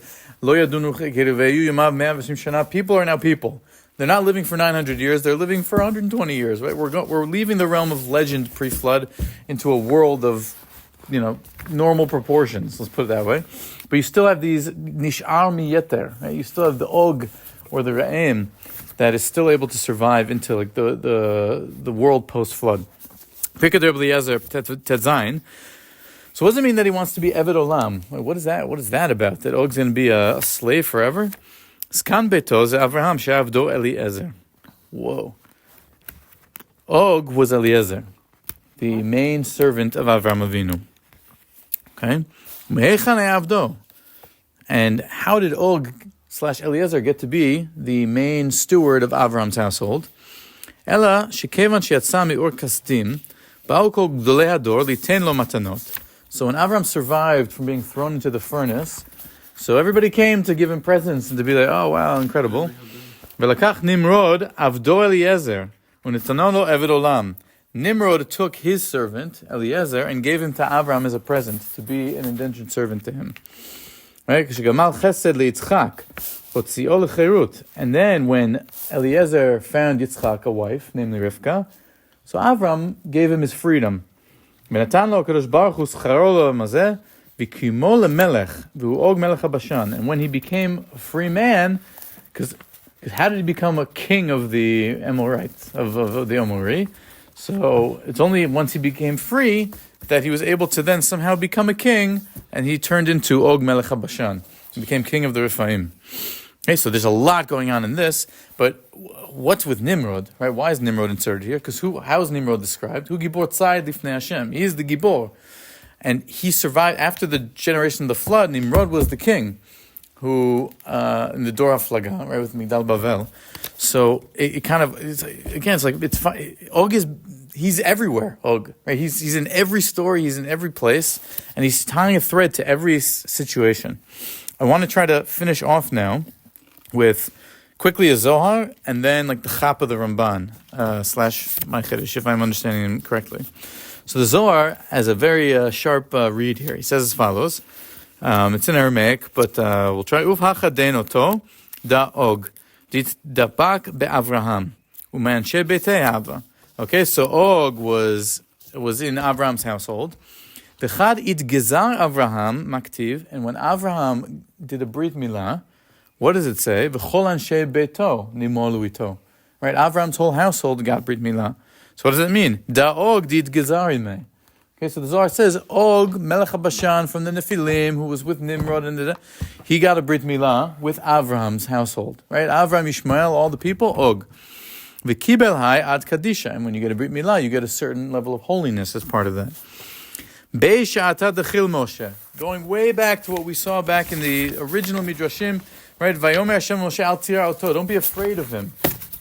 Speaker 1: People are now people. They're not living for 900 years, they're living for 120 years, right? We're leaving the realm of legend pre-flood into a world of, normal proportions, let's put it that way. But you still have these nish'ar miyeter, right? You still have the og, or the ra'im, that is still able to survive into like the world post-flood. Pikad Reb Eliezer Tetzain. So what does it mean that he wants to be Eved Olam? What is that? What is that about? That Og's going to be a slave forever? Skan beto ze Avraham she'avdo Eliezer. Whoa. Og was Eliezer, the main servant of Avraham Avinu. Okay? Me'echan avdo. And how did Og / Eliezer get to be the main steward of Avraham's household? Ela shekevan she'yatsa me'ur kasdim ba'u kol gdolei hador liten lo matanot. So when Avram survived from being thrown into the furnace, so everybody came to give him presents and to be like, oh wow, incredible. Velakach Nimrod avdo Eliezer unitano lo eved olam. Nimrod took his servant Eliezer and gave him to Avram as a present to be an indentured servant to him. Right? Kshegamal chesed liYitzchak hotzio lecherut. And then when Eliezer found Yitzchak a wife, namely Rivka, so Avram gave him his freedom. ונתן לו הקדוש ברוך הוא שכרו לעולם הזה, וקימו למלך, והוא Og מלך הבשן. And when he became a free man, because how did he become a king of the Amorites, of the Amori? So it's only once he became free that he was able to then somehow become a king, and he turned into Og melech HaBashan. He became king of the Rephaim. Okay, so there's a lot going on in this, but what's with Nimrod, right? Why is Nimrod inserted here? Because how is Nimrod described? Hu gibor tzayid lifnei Hashem. He is the gibor. And he survived, after the generation of the flood, Nimrod was the king, who, in the Dor HaFlaga, right, with Migdal Bavel. So it kind of, Og he's everywhere, Og, right? He's in every story, he's in every place, and he's tying a thread to every situation. I want to try to finish off now with quickly a Zohar, and then like the Chap of the Ramban, / my Chiddush, if I'm understanding him correctly. So the Zohar has a very sharp read here. He says as follows. It's in Aramaic, but we'll try. Uf hachaden oto da Og dit dapak beAvraham u'manshe betei Ava. Okay, so Og was in Avraham's household. The Chad it gezar Avraham maktiv, and when Avraham did a brit milah, what does it say? V'chol anshe beto nimolu ito. Right, Avraham's whole household got brit milah. So what does it mean? Da Og dit gezar imei. Okay, so the Zohar says Og melech HaBashan from the Nephilim, who was with Nimrod, and he got a brit milah with Avraham's household. Right, Avram, Ishmael, all the people, Og. V'kibel hai ad kadisha, and when you get a brit milah, you get a certain level of holiness as part of that. Be'sha'ata dechil Moshe, going way back to what we saw back in the original Midrashim, right? Vayomer Hashem Moshe al tira oto, don't be afraid of him,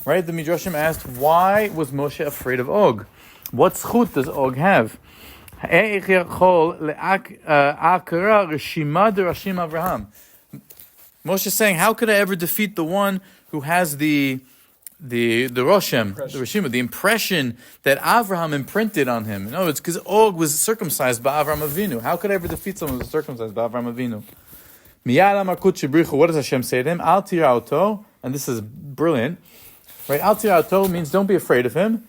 Speaker 1: right? The Midrashim asked, why was Moshe afraid of Og? What zchut does Og have? Moshe is saying, how could I ever defeat the one who has the Roshem, the Rishima, the impression that Avraham imprinted on him? No, it's because Og was circumcised by Avraham Avinu. How could I ever defeat someone who was circumcised by Avraham Avinu? What does Hashem say to him? Al tira oto, and this is brilliant, right? Al tira oto means don't be afraid of him.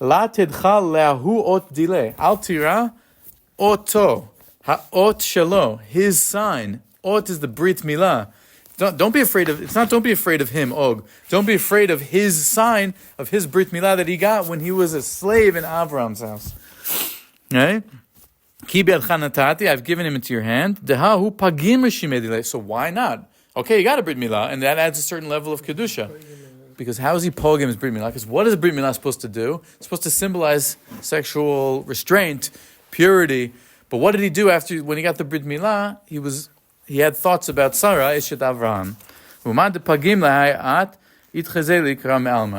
Speaker 1: La tedcha lehu ot dile. Al tira oto, ha-ot shalo, his sign. Ot is the brit milah. Don't be afraid of, it's not don't be afraid of him, Og. Don't be afraid of his sign, of his brit milah that he got when he was a slave in Avram's house. Right? Ki be'adcha natati, I've given him into your hand. Deha hu pagim rishimei dilei. So why not? Okay, you got a brit milah, and that adds a certain level of kedusha. Because how is he pogim his brit milah? Because what is a brit milah supposed to do? It's supposed to symbolize sexual restraint, purity. But what did he do when he got the brit milah? He had thoughts about Sarah, Eshet Avraham.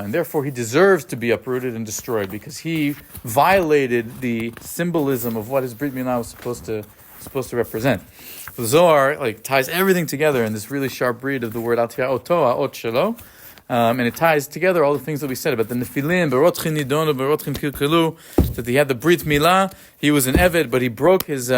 Speaker 1: And therefore he deserves to be uprooted and destroyed because he violated the symbolism of what his brit milah was supposed to represent. The Zohar ties everything together in this really sharp read of the word Al tira oto, ot shelo. And it ties together all the things that we said about the Nephilim, Berotchin Nidonu, Berotchin Kilkelu, that he had the Brit Milah, he was an Eved, but he broke his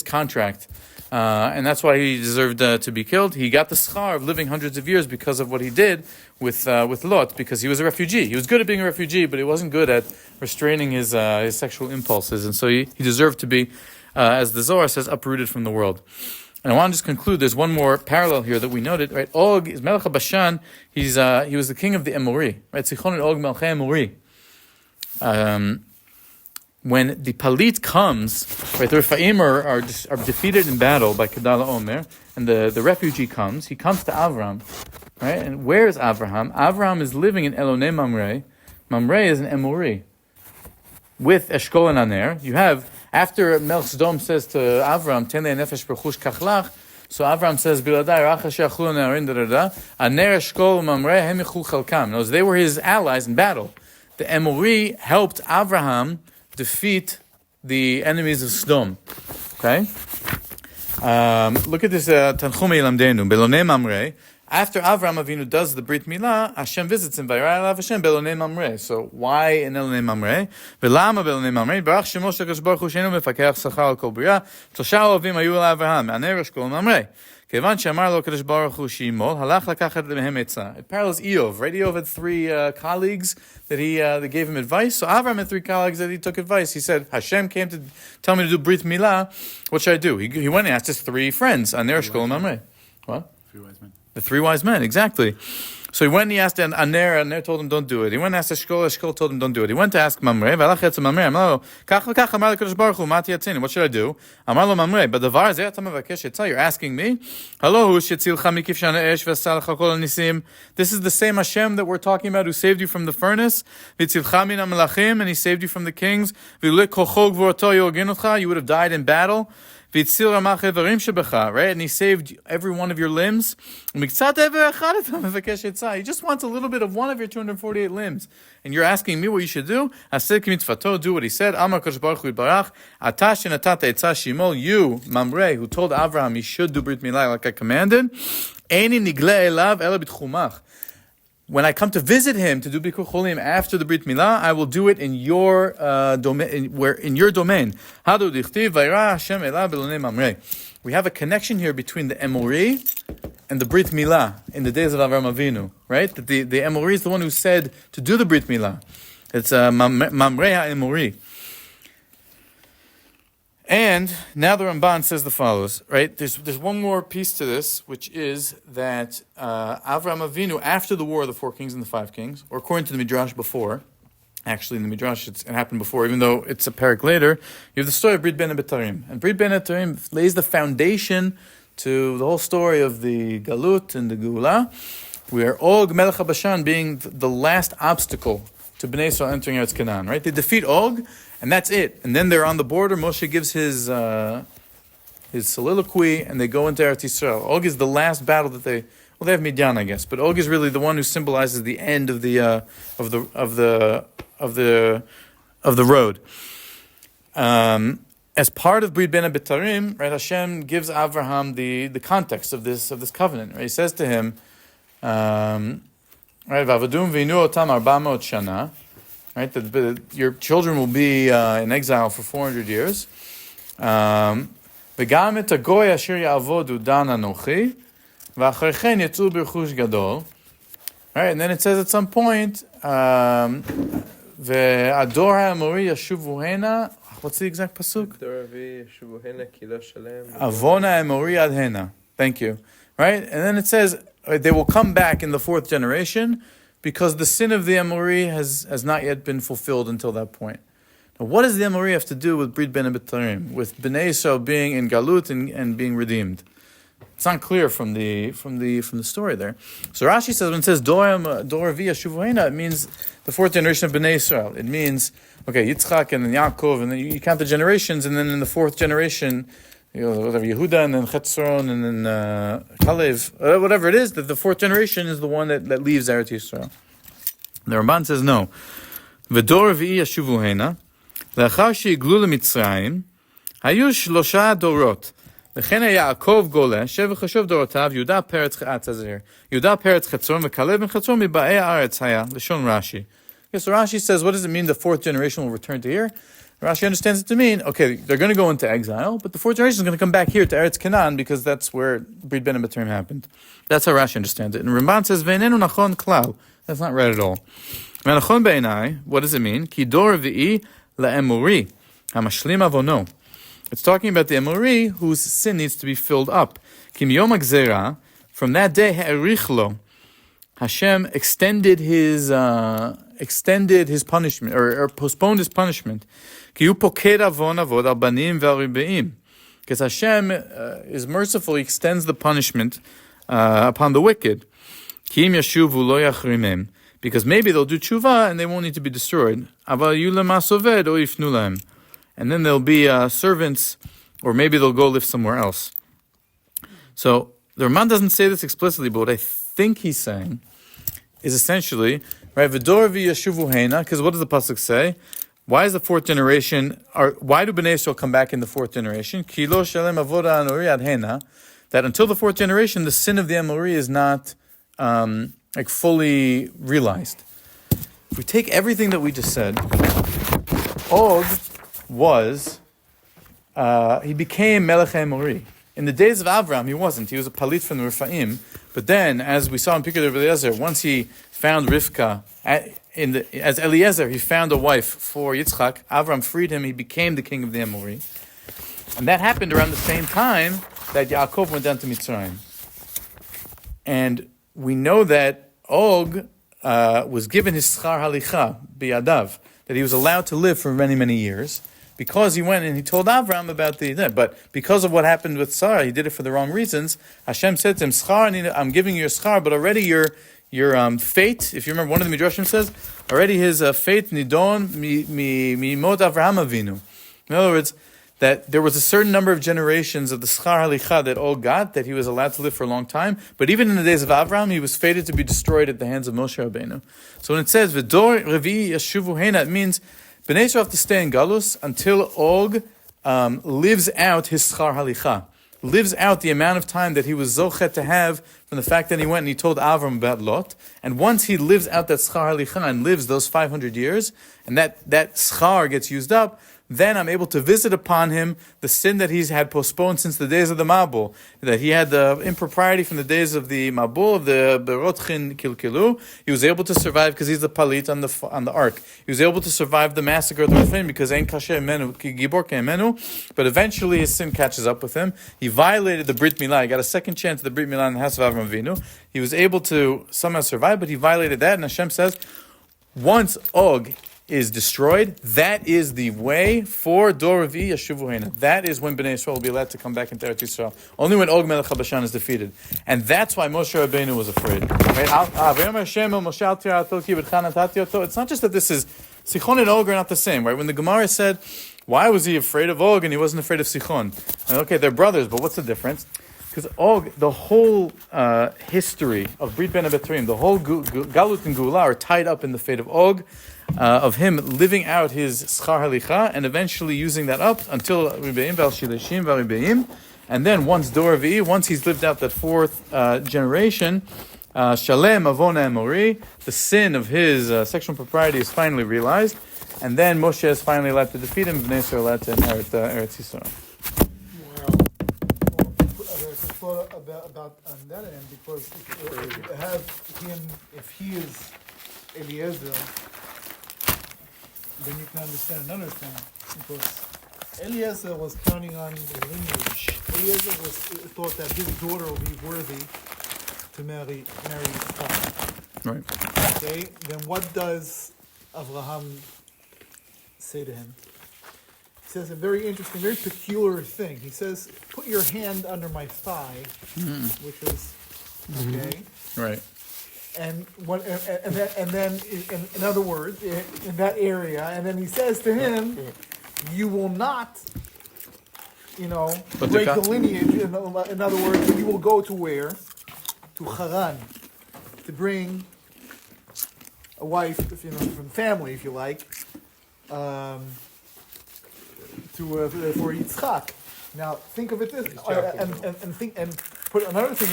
Speaker 1: contract and that's why he deserved to be killed. He got the schar of living hundreds of years because of what he did with Lot, because he was a refugee. He was good at being a refugee, but he wasn't good at restraining his sexual impulses, and so he deserved to be, as the Zohar says, uprooted from the world. And I want to just conclude. There's one more parallel here that we noted. Right, Og is Melech Bashan. He was the king of the Emori. Right, Sichon and Og Melchei Emori. When the Palit comes, right, the Rephaim are defeated in battle by Kedala Omer, and the refugee comes. He comes to Avram, right? And where is Avraham? Avraham is living in Elonei Mamre. Mamre is an Emori. With Eshkol and Aner, you have, after Melch Sodom says to Avram, Ten le nefesh perchush kachlach, so Avram says, Biladai racha she'achlu ne'arin da-da-da, Aner Eshkol Mamre hem yichul chalkam. Now, they were his allies in battle. The Emori helped Avraham defeat the enemies of Sodom. Okay? Look at this Tanchumei Lamdenu. Belonei Mamre. After Avram Avinu does the Brit Milah, Hashem visits him. Vayirah elav Hashem Belonei Mamre. So why in Elonei Mamre? Velama Belonei Mamre. Barach Shemo shel Kadosh Baruch Hu sheinu mefakech sachar al kol bria. Shlosha olavim hayu el Avraham. Aner eshkol Mamre. Kevan she'amar lo Kadosh Baruch Hu she'imol halach lakachat mehem etzah. It parallels Eov. Right? Eov had three colleagues that that gave him advice. So Avram had three colleagues that he took advice. He said, Hashem came to tell me to do Brit Milah. What should I do? He went and asked his three friends. Aner eshkol Mamre. What?
Speaker 2: Three wise men.
Speaker 1: The three wise men, exactly. So he went and he asked Aner, Aner told him don't do it. He went and asked Eshkol, Eshkol told him don't do it. He went to ask Mamre, V'alach etz Mamre, Amar lo, Kach v'kach amar l'Kadosh Baruch Hu, Mati yatzini, what should I do? Amar lo Mamre, but davar zeh atam mevakesh etzah, you're asking me? Hello, hu shetzilcha mikifshan ha'esh v'asal lecha kol ha'nisim. This is the same Hashem that we're talking about who saved you from the furnace. V'tzilcha min ha'melachim, and he saved you from the kings. V'lek kocho gvurato yogen otcha, you would have died in battle. Right? And he saved every one of your limbs. He just wants a little bit of one of your 248 limbs. And you're asking me what you should do? Do what he said. You, Mamre, who told Avraham he should do Brit Milah like I commanded. When I come to visit him to do Bikur Cholim after the Brit Milah, I will do it in your domain. In your domain. We have a connection here between the Emori and the Brit Milah in the days of Avraham Avinu, right? That the Emori is the one who said to do the Brit Milah. It's Mamre HaEmori. And now the Ramban says the follows, right? There's one more piece to this, which is that Avraham Avinu, after the War of the Four Kings and the Five Kings, or according to the Midrash before, actually in the Midrash it happened before, even though it's a parak later, you have the story of Brit Ben Betarim. And Brit Ben Betarim lays the foundation to the whole story of the Galut and the Geula, where Og Melech HaBashan being the last obstacle to Bnei Yisrael entering Eretz Canaan, right? They defeat Og, and that's it. And then they're on the border. Moshe gives his soliloquy, and they go into Eretz Yisrael. Og is the last battle that they have Midian, I guess, but Og is really the one who symbolizes the end of the road. As part of Brit Ben Betarim, right? Hashem gives Avraham the context of this covenant. Right? He says to him, right? V'avadum v'inu otam 400 shana. Right, that your children will be in exile for 400 years. V'gam et hagoy asher ya'avodu dan anochi, v'acharichen yetzu b'rechush gadol. Right, and then it says at some point, ve'ador ha'amori yashuvu hena. What's the exact pasuk? Avona ha'amori ad hena. Thank you. Right, and then it says they will come back in the fourth generation, because the sin of the Emori has not yet been fulfilled until that point. Now, what does the Emori have to do with Brit Ben Betarim, with Bnei Yisrael being in Galut and being redeemed? It's not clear from the story there. So Rashi says when it says Dor Via Shuvuhena, it means the fourth generation of Bnei Yisrael. It means Yitzchak and then Yaakov, and then you count the generations, and then in the fourth generation, whatever, Yehuda, and then Chetzron, and then Kalev, whatever it is, that the fourth generation is the one that leaves Eretz Yisrael. The Ramban says no. V'dor v'i yashuvu hena, l'achar she'iglu l'Mitzrayim, hayu shlosha dorot, v'chen Yaakov goleh, shev v'chashuv dorotav, Yehuda peretz Chetzron, Yehuda peretz Chetzron, v'Kalev and Chetzron miba'ei haaretz haya, l'shon Rashi. Okay, so Rashi says, what does it mean the fourth generation will return to here? Rashi understands it to mean, okay, they're going to go into exile, but the fourth generation is going to come back here to Eretz Canaan because that's where Brit Ben Abaturim happened. That's how Rashi understands it. And Ramban says, Ve'enenu nachon klal. That's not right at all. Ve'nachon be'enai, what does it mean? Ki dor v'i la'emori, hamashlim avono. It's talking about the Emori whose sin needs to be filled up. Kim yom ha'gzera, from that day, ha'erich lo, Hashem extended his punishment, or postponed his punishment. Because Hashem is merciful, He extends the punishment upon the wicked. Because maybe they'll do tshuva and they won't need to be destroyed. And then there'll be servants, or maybe they'll go live somewhere else. So the Raman doesn't say this explicitly, but what I think he's saying is essentially, right, V'dor v'yashuvu hena, because what does the pasuk say? Why is the fourth generation, or why do Bnei Yisrael come back in the fourth generation? Ki lo shalem avoda anori ad hena, that until the fourth generation, the sin of the Amori is not fully realized. If we take everything that we just said, Og was, he became Melech Amori. In the days of Avram, he wasn't. He was a palit from the Rephaim. But then, as we saw in Pikad of Eliezer, once he found Rivka, as Eliezer, he found a wife for Yitzchak. Avram freed him. He became the king of the Amori. And that happened around the same time that Yaakov went down to Mitzrayim. And we know that Og was given his schar halicha biyadav, that he was allowed to live for many, many years, because he went and he told Avram about but because of what happened with Sarah, he did it for the wrong reasons. Hashem said to him, "Schar, I'm giving you your schar, but already your fate." If you remember, one of the midrashim says already his fate nidon mi mot Avraham Avinu. In other words, that there was a certain number of generations of the schar halicha that all got, that he was allowed to live for a long time. But even in the days of Avram, he was fated to be destroyed at the hands of Moshe Rabbeinu. So when it says v'dor revi yashuvu hena, it means Bnei Yisrael have to stay in Galus until Og lives out his schar halicha, lives out the amount of time that he was zochet to have from the fact that he went and he told Avram about Lot. And once he lives out that schar halicha and lives those 500 years, and that schar gets used up, then I'm able to visit upon him the sin that he's had postponed since the days of the Mabul, that he had the impropriety from the days of the Mabul, of the Berotchin Kilkilu. He was able to survive because he's the Palit on the ark. He was able to survive the massacre of the Rephaim because Ein Kasher Menu, Gibor Menu. But eventually his sin catches up with him. He violated the Brit Milah. He got a second chance at the Brit Milah in the house of Avram Avinu. He was able to somehow survive, but he violated that. And Hashem says, once Og is destroyed, that is the way for Dor Revi Yashuvu Hena. That is when Bnei Yisrael will be allowed to come back into Eretz Yisrael. Only when Og Melech HaBashan is defeated. And that's why Moshe Rabbeinu was afraid. It's not just that this is, Sichon and Og are not the same, right? When the Gemara said, why was he afraid of Og and he wasn't afraid of Sichon? And okay, they're brothers, but what's the difference? Because Og, the whole history of Brit Ben Abaturim, the whole Galut and Gula are tied up in the fate of Og, of him living out his schar halicha and eventually using that up until Ribeim Val Shileshim Val Ribeim, and then once Dor Revi'i, once he's lived out that fourth generation, Shalem Avona Emori, the sin of his sexual impropriety is finally realized, and then Moshe is finally allowed to defeat him, Bnei Yisrael allowed to inherit Eretz Yisrael.
Speaker 4: Well, about on that end, because if you have him, if he is Eliezer, then you can understand another thing, because Eliezer was counting on the lineage. Eliezer thought that his daughter will be worthy to marry Yitzchak.
Speaker 1: Right.
Speaker 4: Okay, then what does Avraham say to him? He says a very interesting, very peculiar thing. He says, "Put your hand under my thigh," which is okay.
Speaker 1: Right.
Speaker 4: And then in other words, in that area, and then he says to him, "You will not, break the lineage." In other words, you will go to where? To Haran, to bring a wife, from family, if you like, for Yitzchak. Now think of it this, and put another thing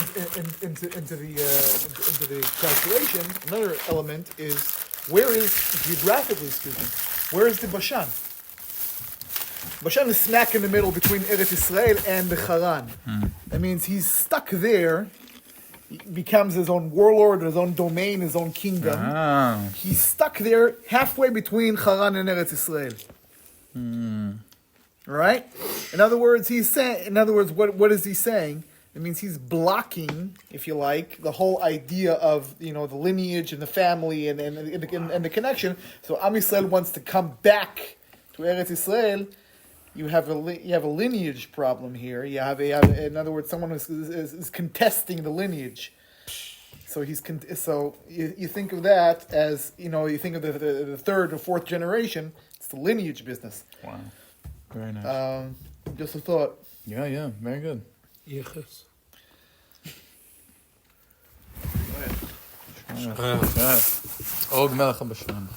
Speaker 4: into the calculation. Another element is, where is, geographically speaking, where is the Bashan? Bashan is smack in the middle between Eretz Israel and the Haran. That means he's stuck there. He becomes his own warlord, his own domain, his own kingdom. He's stuck there halfway between Haran and Eretz Israel. Right? In other words, what is he saying? It means he's blocking, if you like, the whole idea of the lineage and the family and the connection. So Am Yisrael wants to come back to Eretz Israel. You have a lineage problem here. You have in other words, someone is contesting the lineage. So you think of that as you think of the third or fourth generation. It's the lineage business.
Speaker 1: Wow, very nice.
Speaker 4: Just a thought.
Speaker 1: Yeah, very good.
Speaker 5: Yes.
Speaker 1: Og melech HaBashan.